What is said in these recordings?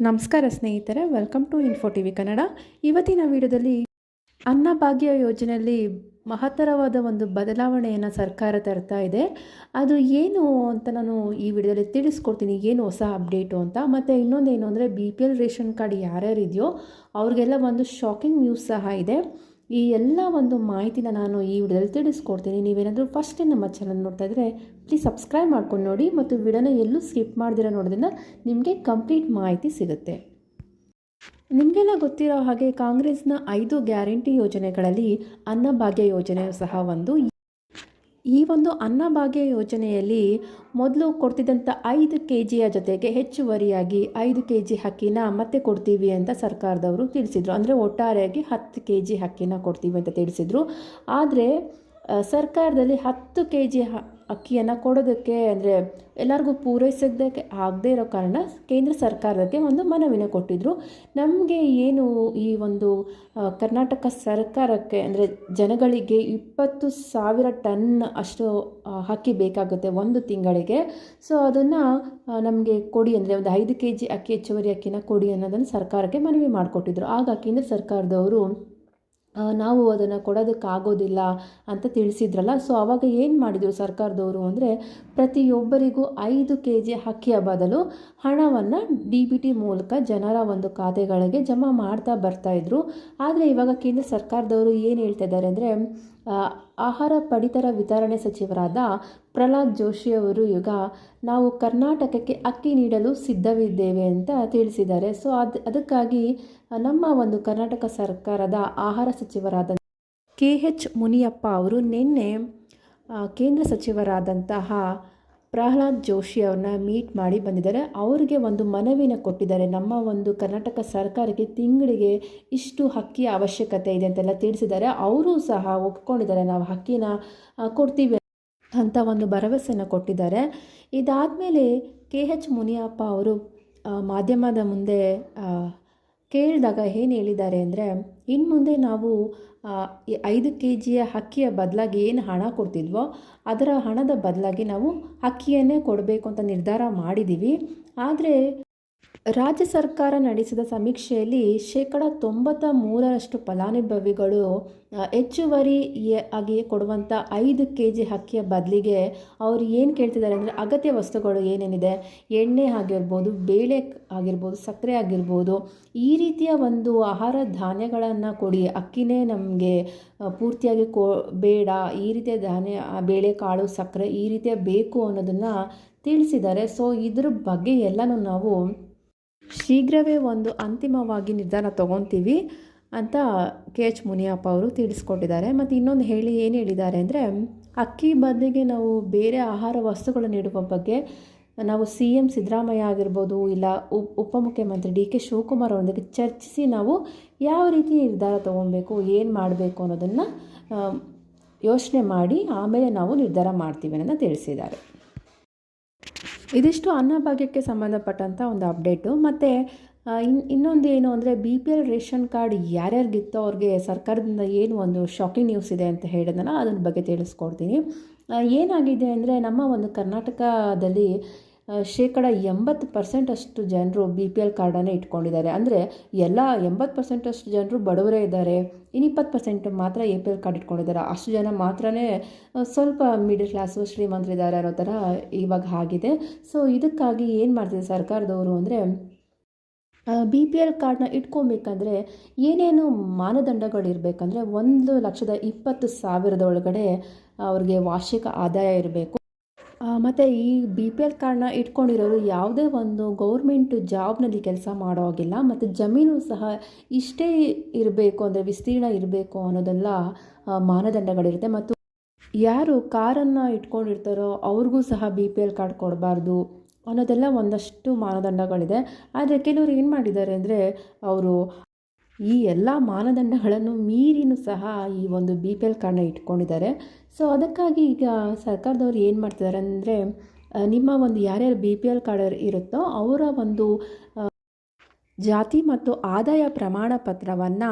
ನಮಸ್ಕಾರ ಸ್ನೇಹಿತರೆ, welcome to info TV Kannada. ಇವತ್ತಿನ ವಿಡಿಯೋದಲ್ಲಿ ಅನ್ನಭಾಗ್ಯ ಯೋಜನೆಯಲ್ಲಿ ಮಹತ್ತರವಾದ ಒಂದು ಬದಲಾವಣೆಯನ್ನು ಸರ್ಕಾರ ತರ್ತಾ ಇದೆ. ಅದು ಏನು ಅಂತ ನಾನು ಈ ವಿಡಿಯೋದಲ್ಲಿ ತಿಳಿಸ್ಕೊಡ್ತೀನಿ, ಏನು ಹೊಸ ಅಪ್ಡೇಟು ಅಂತ. ಮತ್ತು ಇನ್ನೊಂದೇನು ಅಂದರೆ BPL ರೇಷನ್ ಕಾರ್ಡ್ ಯಾರ್ಯಾರು ಇದೆಯೋ ಅವ್ರಿಗೆಲ್ಲ ಒಂದು ಶಾಕಿಂಗ್ ನ್ಯೂಸ್ ಸಹ ಇದೆ. ಈ ಎಲ್ಲ ಒಂದು ಮಾಹಿತಿನ ನಾನು ಈ ವಿಡಿಯೋದಲ್ಲಿ ತಿಳಿಸ್ಕೊಡ್ತೀನಿ. ನೀವೇನಾದರೂ ಫಸ್ಟ್ ಟೈಮ್ ನಮ್ಮ ಚಾನಲ್ ನೋಡ್ತಾ ಇದ್ದರೆ ಪ್ಲೀಸ್ ಸಬ್ಸ್ಕ್ರೈಬ್ ಮಾಡ್ಕೊಂಡು ನೋಡಿ, ಮತ್ತು ವಿಡಿಯೋನ ಎಲ್ಲೂ ಸ್ಕಿಪ್ ಮಾಡ್ದಿರ ನೋಡೋದ್ರಿಂದ ನಿಮಗೆ ಕಂಪ್ಲೀಟ್ ಮಾಹಿತಿ ಸಿಗುತ್ತೆ. ನಿಮಗೆಲ್ಲ ಗೊತ್ತಿರೋ ಹಾಗೆ ಕಾಂಗ್ರೆಸ್ನ 5 ಗ್ಯಾರಂಟಿ ಯೋಜನೆಗಳಲ್ಲಿ ಅನ್ನಭಾಗ್ಯ ಯೋಜನೆಯು ಸಹ ಒಂದು. ಈ ಒಂದು ಅನ್ನಭಾಗ್ಯ ಯೋಜನೆಯಲ್ಲಿ ಮೊದಲು ಕೊಡ್ತಿದ್ದಂಥ 5 kgಯ ಜೊತೆಗೆ ಹೆಚ್ಚುವರಿಯಾಗಿ 5 kg ಅಕ್ಕಿನ ಮತ್ತೆ ಕೊಡ್ತೀವಿ ಅಂತ ಸರ್ಕಾರದವರು ತಿಳಿಸಿದರು. ಅಂದರೆ ಒಟ್ಟಾರೆಯಾಗಿ 10 kg ಅಕ್ಕಿನ ಕೊಡ್ತೀವಿ ಅಂತ ತಿಳಿಸಿದರು. ಆದರೆ ಸರ್ಕಾರದಲ್ಲಿ 10 kg ಅಕ್ಕಿಯನ್ನು ಕೊಡೋದಕ್ಕೆ ಅಂದರೆ ಎಲ್ಲರಿಗೂ ಪೂರೈಸೋದಕ್ಕೆ ಆಗದೇ ಇರೋ ಕಾರಣ ಕೇಂದ್ರ ಸರ್ಕಾರಕ್ಕೆ ಒಂದು ಮನವಿನ ಕೊಟ್ಟಿದ್ದರು. ನಮಗೆ ಏನು ಈ ಒಂದು ಕರ್ನಾಟಕ ಸರ್ಕಾರಕ್ಕೆ ಅಂದರೆ ಜನಗಳಿಗೆ 20,000 ಟನ್ ಅಷ್ಟು ಅಕ್ಕಿ ಬೇಕಾಗುತ್ತೆ ಒಂದು ತಿಂಗಳಿಗೆ. ಸೊ ಅದನ್ನು ನಮಗೆ ಕೊಡಿ, ಅಂದರೆ ಒಂದು 5 kg ಅಕ್ಕಿ ಹೆಚ್ಚುವರಿ ಅಕ್ಕಿನ ಕೊಡಿ ಅನ್ನೋದನ್ನು ಸರ್ಕಾರಕ್ಕೆ ಮನವಿ ಮಾಡಿಕೊಟ್ಟಿದ್ರು. ಆಗ ಕೇಂದ್ರ ಸರ್ಕಾರದವರು ನಾವು ಅದನ್ನು ಕೊಡೋದಕ್ಕಾಗೋದಿಲ್ಲ ಅಂತ ತಿಳಿಸಿದ್ರಲ್ಲ. ಸೊ ಆವಾಗ ಏನು ಮಾಡಿದರು ಸರ್ಕಾರದವರು ಅಂದರೆ ಪ್ರತಿಯೊಬ್ಬರಿಗೂ 5 kg ಅಕ್ಕಿಯ ಬದಲು ಹಣವನ್ನು DBT ಮೂಲಕ ಜನರ ಒಂದು ಖಾತೆಗಳಿಗೆ ಜಮಾ ಮಾಡ್ತಾ ಬರ್ತಾಯಿದ್ರು. ಆದರೆ ಇವಾಗ ಕೇಂದ್ರ ಸರ್ಕಾರದವರು ಏನು ಹೇಳ್ತಾ ಇದ್ದಾರೆ ಅಂದರೆ ಆಹಾರ ಪಡಿತರ ವಿತರಣೆ ಸಚಿವರಾದ ಪ್ರಹ್ಲಾದ್ ಜೋಶಿಯವರು ಈಗ ನಾವು ಕರ್ನಾಟಕಕ್ಕೆ ಅಕ್ಕಿ ನೀಡಲು ಸಿದ್ಧವಿದ್ದೇವೆ ಅಂತ ತಿಳಿಸಿದ್ದಾರೆ. ಸೊ ಅದಕ್ಕಾಗಿ ನಮ್ಮ ಒಂದು ಕರ್ನಾಟಕ ಸರ್ಕಾರದ ಆಹಾರ ಸಚಿವರಾದ KH ಮುನಿಯಪ್ಪ ಅವರು ನಿನ್ನೆ ಕೇಂದ್ರ ಸಚಿವರಾದಂತಹ ಪ್ರಹ್ಲಾದ್ ಜೋಶಿ ಅವ್ರನ್ನ ಮೀಟ್ ಮಾಡಿ ಬಂದಿದ್ದಾರೆ. ಅವರಿಗೆ ಒಂದು ಮನವಿನ ಕೊಟ್ಟಿದ್ದಾರೆ. ನಮ್ಮ ಒಂದು ಕರ್ನಾಟಕ ಸರ್ಕಾರಕ್ಕೆ ತಿಂಗಳಿಗೆ ಇಷ್ಟು ಅಕ್ಕಿಯ ಅವಶ್ಯಕತೆ ಇದೆ ಅಂತೆಲ್ಲ ತಿಳಿಸಿದ್ದಾರೆ. ಅವರು ಸಹ ಒಪ್ಕೊಂಡಿದ್ದಾರೆ, ನಾವು ಅಕ್ಕಿನ ಕೊಡ್ತೀವಿ ಅಂತ ಒಂದು ಭರವಸೆಯನ್ನು ಕೊಟ್ಟಿದ್ದಾರೆ. ಇದಾದಮೇಲೆ KH ಮುನಿಯಪ್ಪ ಅವರು ಮಾಧ್ಯಮದ ಮುಂದೆ ಕೇಳಿದಾಗ ಏನು ಹೇಳಿದ್ದಾರೆ ಅಂದರೆ, ಇನ್ನು ಮುಂದೆ ನಾವು 5 kgಯ ಅಕ್ಕಿಯ ಬದಲಾಗಿ ಏನು ಹಣ ಕೊಡ್ತಿದ್ವೋ ಅದರ ಹಣದ ಬದಲಾಗಿ ನಾವು ಅಕ್ಕಿಯನ್ನೇ ಕೊಡಬೇಕು ಅಂತ ನಿರ್ಧಾರ ಮಾಡಿದ್ದೀವಿ. ಆದರೆ ರಾಜ್ಯ ಸರ್ಕಾರ ನಡೆಸಿದ ಸಮೀಕ್ಷೆಯಲ್ಲಿ 93% ಫಲಾನುಭವಿಗಳು ಹೆಚ್ಚುವರಿ ಆಗಿ ಕೊಡುವಂಥ 5 kg ಅಕ್ಕಿಯ ಬದಲಿಗೆ ಅವರು ಏನು ಕೇಳ್ತಿದ್ದಾರೆ ಅಂದರೆ ಅಗತ್ಯ ವಸ್ತುಗಳು ಏನೇನಿದೆ, ಎಣ್ಣೆ ಆಗಿರ್ಬೋದು, ಬೇಳೆ ಆಗಿರ್ಬೋದು, ಸಕ್ಕರೆ ಆಗಿರ್ಬೋದು, ಈ ರೀತಿಯ ಒಂದು ಆಹಾರ ಧಾನ್ಯಗಳನ್ನು ಕೊಡಿ, ಅಕ್ಕಿನೇ ನಮಗೆ ಪೂರ್ತಿಯಾಗಿ ಬೇಡ, ಈ ರೀತಿಯ ಧಾನ್ಯ, ಬೇಳೆಕಾಳು, ಸಕ್ಕರೆ ಈ ರೀತಿಯ ಬೇಕು ಅನ್ನೋದನ್ನು ತಿಳಿಸಿದ್ದಾರೆ. ಸೊ ಇದ್ರ ಬಗ್ಗೆ ಎಲ್ಲನೂ ನಾವು ಶೀಘ್ರವೇ ಒಂದು ಅಂತಿಮವಾಗಿ ನಿರ್ಧಾರ ತಗೊತೀವಿ ಅಂತ KH ಮುನಿಯಪ್ಪ ಅವರು ತಿಳಿಸ್ಕೊಟ್ಟಿದ್ದಾರೆ. ಮತ್ತು ಇನ್ನೊಂದು ಏನು ಹೇಳಿದ್ದಾರೆ ಅಂದರೆ, ಅಕ್ಕಿ ಬದಲಿಗೆ ನಾವು ಬೇರೆ ಆಹಾರ ವಸ್ತುಗಳನ್ನು ನೀಡುವ ಬಗ್ಗೆ ನಾವು CM ಸಿದ್ದರಾಮಯ್ಯ ಆಗಿರ್ಬೋದು, ಇಲ್ಲ ಉಪಮುಖ್ಯಮಂತ್ರಿ DK ಶಿವಕುಮಾರ್ ಅವರೊಂದಿಗೆ ಚರ್ಚಿಸಿ ನಾವು ಯಾವ ರೀತಿ ನಿರ್ಧಾರ ತೊಗೊಬೇಕು, ಏನು ಮಾಡಬೇಕು ಅನ್ನೋದನ್ನು ಯೋಚನೆ ಮಾಡಿ ಆಮೇಲೆ ನಾವು ನಿರ್ಧಾರ ಮಾಡ್ತೀವಿ ಅಂತ ತಿಳಿಸಿದ್ದಾರೆ. ಇದಿಷ್ಟು ಅನ್ನಭಾಗ್ಯಕ್ಕೆ ಸಂಬಂಧಪಟ್ಟಂಥ ಒಂದು ಅಪ್ಡೇಟು. ಮತ್ತು ಇನ್ನೊಂದು ಏನು ಅಂದರೆ BPL ರೇಷನ್ ಕಾರ್ಡ್ ಯಾರ್ಯಾರಿಗಿತ್ತೋ ಅವ್ರಿಗೆ ಸರ್ಕಾರದಿಂದ ಏನು ಒಂದು ಶಾಕಿಂಗ್ ನ್ಯೂಸ್ ಇದೆ ಅಂತ ಹೇಳಿದ್ನಲ್ಲ, ಅದ್ರ ಬಗ್ಗೆ ತಿಳಿಸ್ಕೊಡ್ತೀನಿ. ಏನಾಗಿದೆ ಅಂದರೆ, ನಮ್ಮ ಒಂದು ಕರ್ನಾಟಕದಲ್ಲಿ 80% ಅಷ್ಟು ಜನರು BPL ಕಾರ್ಡನ್ನು ಇಟ್ಕೊಂಡಿದ್ದಾರೆ. ಅಂದರೆ ಎಲ್ಲ 80% ಅಷ್ಟು ಜನರು ಬಡವರೇ ಇದ್ದಾರೆ, ಇನ್ನು 20% ಮಾತ್ರ APL ಕಾರ್ಡ್ ಇಟ್ಕೊಂಡಿದ್ದಾರೆ. ಅಷ್ಟು ಜನ ಮಾತ್ರನೇ ಸ್ವಲ್ಪ ಮಿಡಲ್ ಕ್ಲಾಸು, ಶ್ರೀಮಂತರಿದ್ದಾರೆ ಅನ್ನೋ ಥರ ಇವಾಗ ಆಗಿದೆ. ಸೊ ಇದಕ್ಕಾಗಿ ಏನು ಮಾಡ್ತಿದೆ ಸರ್ಕಾರದವರು ಅಂದರೆ, BPL ಕಾರ್ಡ್ನ ಇಟ್ಕೊಬೇಕಂದ್ರೆ ಏನೇನು ಮಾನದಂಡಗಳಿರಬೇಕಂದ್ರೆ, 1,20,000 ಒಳಗಡೆ ಅವ್ರಿಗೆ ವಾರ್ಷಿಕ ಆದಾಯ ಇರಬೇಕು. ಮತ್ತು ಈ BPL ಕಾರ್ಡ್ನ ಇಟ್ಕೊಂಡಿರೋರು ಯಾವುದೇ ಒಂದು ಗೌರ್ಮೆಂಟ್ ಜಾಬ್ನಲ್ಲಿ ಕೆಲಸ ಮಾಡೋ ಹಾಗಿಲ್ಲ. ಮತ್ತು ಜಮೀನು ಸಹ ಇಷ್ಟೇ ಇರಬೇಕು, ಅಂದರೆ ವಿಸ್ತೀರ್ಣ ಇರಬೇಕು ಅನ್ನೋದೆಲ್ಲ ಮಾನದಂಡಗಳಿರುತ್ತೆ. ಮತ್ತು ಯಾರು ಕಾರನ್ನು ಇಟ್ಕೊಂಡಿರ್ತಾರೋ ಅವ್ರಿಗೂ ಸಹ BPL ಕಾರ್ಡ್ ಕೊಡಬಾರ್ದು ಅನ್ನೋದೆಲ್ಲ ಒಂದಷ್ಟು ಮಾನದಂಡಗಳಿದೆ. ಆದರೆ ಕೆಲವರು ಏನು ಮಾಡಿದ್ದಾರೆ ಅಂದರೆ, ಅವರು ಈ ಎಲ್ಲ ಮಾನದಂಡಗಳನ್ನು ಮೀರಿನೂ ಸಹ ಈ ಒಂದು BPL ಕಾರ್ಡ್ನ ಇಟ್ಕೊಂಡಿದ್ದಾರೆ. ಸೊ ಅದಕ್ಕಾಗಿ ಈಗ ಸರ್ಕಾರದವ್ರು ಏನು ಮಾಡ್ತಿದ್ದಾರೆ ಅಂದರೆ, ನಿಮ್ಮ ಒಂದು ಯಾರ್ಯಾರು BPL ಕಾರ್ಡ್ ಇರುತ್ತೋ ಅವರ ಒಂದು ಜಾತಿ ಮತ್ತು ಆದಾಯ ಪ್ರಮಾಣ ಪತ್ರವನ್ನು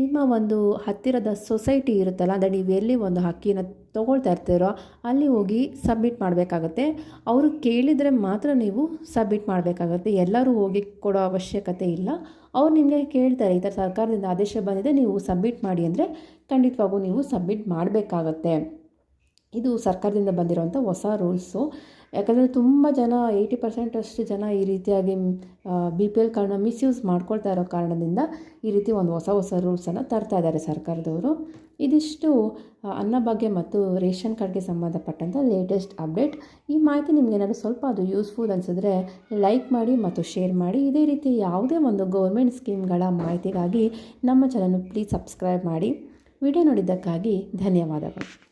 ನಿಮ್ಮ ಒಂದು ಹತ್ತಿರದ ಸೊಸೈಟಿ ಇರುತ್ತಲ್ಲ, ಅಂದರೆ ನೀವು ಎಲ್ಲಿ ಒಂದು ಅಕ್ಕಿನ ತೊಗೊಳ್ತಾ ಇರ್ತೀರೋ ಅಲ್ಲಿ ಹೋಗಿ ಸಬ್ಮಿಟ್ ಮಾಡಬೇಕಾಗತ್ತೆ. ಅವರು ಕೇಳಿದರೆ ಮಾತ್ರ ನೀವು ಸಬ್ಮಿಟ್ ಮಾಡಬೇಕಾಗತ್ತೆ. ಎಲ್ಲರೂ ಹೋಗಿ ಕೊಡೋ ಅವಶ್ಯಕತೆ ಇಲ್ಲ. ಅವ್ರು ನಿಮಗೆ ಕೇಳ್ತಾರೆ, ಈ ಥರ ಸರ್ಕಾರದಿಂದ ಆದೇಶ ಬಂದಿದೆ ನೀವು ಸಬ್ಮಿಟ್ ಮಾಡಿ ಅಂದರೆ ಖಂಡಿತವಾಗೂ ನೀವು ಸಬ್ಮಿಟ್ ಮಾಡಬೇಕಾಗತ್ತೆ. ಇದು ಸರ್ಕಾರದಿಂದ ಬಂದಿರೋಂಥ ಹೊಸ ರೂಲ್ಸು. ಯಾಕಂದರೆ ತುಂಬ ಜನ 80% ಅಷ್ಟು ಜನ ಈ ರೀತಿಯಾಗಿ BPL ಕಾರ್ಡ್ನ ಮಿಸ್ಯೂಸ್ ಮಾಡ್ಕೊಳ್ತಾ ಇರೋ ಕಾರಣದಿಂದ ಈ ರೀತಿ ಒಂದು ಹೊಸ ರೂಲ್ಸನ್ನು ತರ್ತಾ ಇದ್ದಾರೆ ಸರ್ಕಾರದವರು. ಇದಿಷ್ಟು ಅನ್ನಭಾಗ್ಯ ಮತ್ತು ರೇಷನ್ ಕಾರ್ಡ್ಗೆ ಸಂಬಂಧಪಟ್ಟಂಥ ಲೇಟೆಸ್ಟ್ ಅಪ್ಡೇಟ್. ಈ ಮಾಹಿತಿ ನಿಮಗೇನಾದರೂ ಸ್ವಲ್ಪ ಅದು ಯೂಸ್ಫುಲ್ ಅನಿಸಿದ್ರೆ ಲೈಕ್ ಮಾಡಿ ಮತ್ತು ಶೇರ್ ಮಾಡಿ. ಇದೇ ರೀತಿ ಯಾವುದೇ ಒಂದು ಗೌರ್ಮೆಂಟ್ ಸ್ಕೀಮ್ಗಳ ಮಾಹಿತಿಗಾಗಿ ನಮ್ಮ ಚಾನಲ್ನ ಪ್ಲೀಸ್ ಸಬ್ಸ್ಕ್ರೈಬ್ ಮಾಡಿ. ವಿಡಿಯೋ ನೋಡಿದ್ದಕ್ಕಾಗಿ ಧನ್ಯವಾದಗಳು.